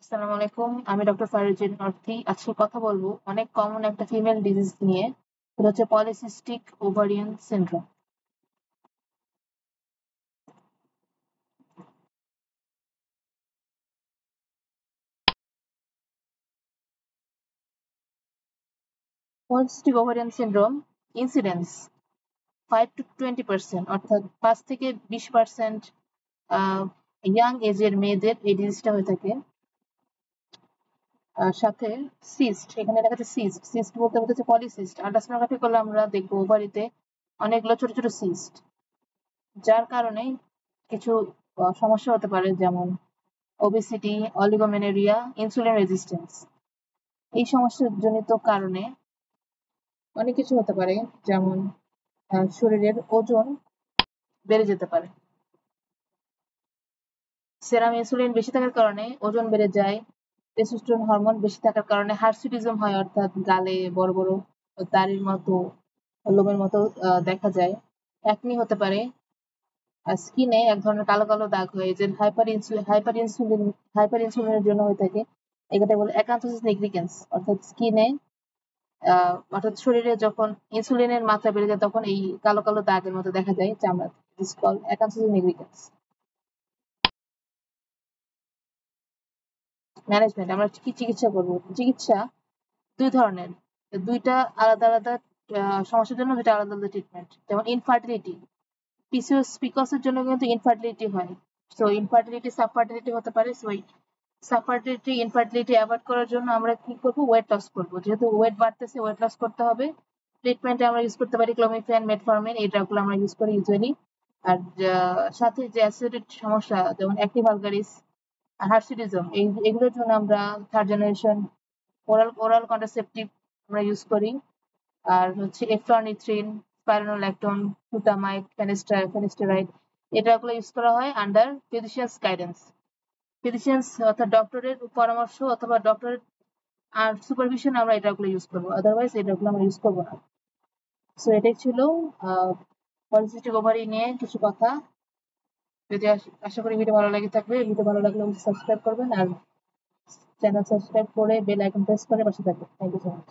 আসসালামু আলাইকুম। আমি ডক্টর ফারুজিন অর্থী। আজকে কথা বলবো অনেক কমন একটা ফিমেল ডিজিজ নিয়ে। এটা হচ্ছে polycystic ovarian syndrome. Polycystic ovarian syndrome incidence 5 to 20%, অর্থাৎ 5 থেকে 20% ইয়াং এজের মেয়েদের এই ডিজিজটা হয়ে থাকে। সাথে সিস্ট, এখানে দেখা যাচ্ছে সিস্ট। সিস্ট বলতে বোঝাচ্ছে পলিসিস্ট। আল্ট্রাসোনোগ্রাফি করলে আমরা দেখবো ওভারিতে অনেকগুলো ছোট ছোট সিস্ট, যার কারণে কিছু সমস্যা হতে পারে, যেমন ওবেসিটি, অলিগোমেনোরিয়া, ইনসুলিন রেজিস্ট্যান্স। এই সমস্যাজনিত কারণে অনেক কিছু হতে পারে, যেমন শরীরের ওজন বেড়ে যেতে পারে। সেরাম ইনসুলিন বেশি থাকার কারণে ওজন বেড়ে যায়। টেস্টোস্টেরন হরমোন বেশি থাকার কারণে হার্সিটিজম হয়, অর্থাৎ গালে বড় বড় দাড়ির মতো, লোমের মতো দেখা যায়। একনি হতে পারে। স্কিনে এক ধরনের কালো কালো দাগ হয়, যে হাইপার ইনসুলিনের জন্য হয়ে থাকে। এটাকে বলে অ্যাকান্থোসিস নিগ্রিকেন্স, অর্থাৎ স্কিনে অর্থাৎ শরীরে যখন ইনসুলিনের মাত্রা বেড়ে যায় তখন এই কালো কালো দাগের মতো দেখা যায় চামড়াতে। It's called acanthosis nigricans. Management, আমরা কি চিকিৎসা করব? চিকিৎসা দুই ধরনের, দুইটা আলাদা আলাদা সমস্যার জন্য দুইটা আলাদা আলাদা ট্রিটমেন্ট। যেমন ইনফার্টিলিটি, পিসিওএস এর জন্য কিন্তু ইনফার্টিলিটি হয়। সো ইনফার্টিলিটি সাবফার্টিলিটি হতে পারে। সো সাবফার্টিলিটি ইনফার্টিলিটি অ্যাভয়েড করার জন্য আমরা কি করব? ওয়েট লস করব। যেহেতু ওয়েট বাড়তেছে, ওয়েট লস করতে হবে। ট্রিটমেন্টে আমরা ইউজ করতে পারি ক্লোমিফেন, মেটফরমিন, এই ড্রাগগুলো আমরা ইউজ করি ইউজুয়ালি। আর সাথে যে অ্যাসিডিটি সমস্যা, যেমন অ্যাক্টিভ ভালগারিস আর হার্সিডিজম, এগুলোর জন্য আমরা থার্ড জেনারেশন ওরাল কন্ট্রাসেপটিভ আমরা ইউজ করি। আর হচ্ছে এফলরনিথ্রিন, স্পাইরোনোল্যাকটোন, গ্লুটামাইড, ফেনিস্টেরাইড, এই ড্রাগগুলো ইউজ করা হয় আন্ডার ফিজিশিয়ানস গাইডেন্স। ফিজিশিয়ানস অর্থাৎ ডক্টরের পরামর্শ অথবা ডক্টরের আর সুপারভিশন আমরা এই ড্রাগগুলো ইউজ করবো, আদারওয়াইজ এই ড্রাগগুলো আমরা ইউজ করবো না। সো এটাই ছিল পলিসিস্টিক ওভারি নিয়ে কিছু কথা। যদি আশা করি ভিডিও ভালো লাগে থাকবে। ভিডিও ভালো লাগলে অবশ্যই সাবস্ক্রাইব করবেন, আর চ্যানেল সাবস্ক্রাইব করে বেল আইকন প্রেস করে পাশে থাকবেন। Thank you so much.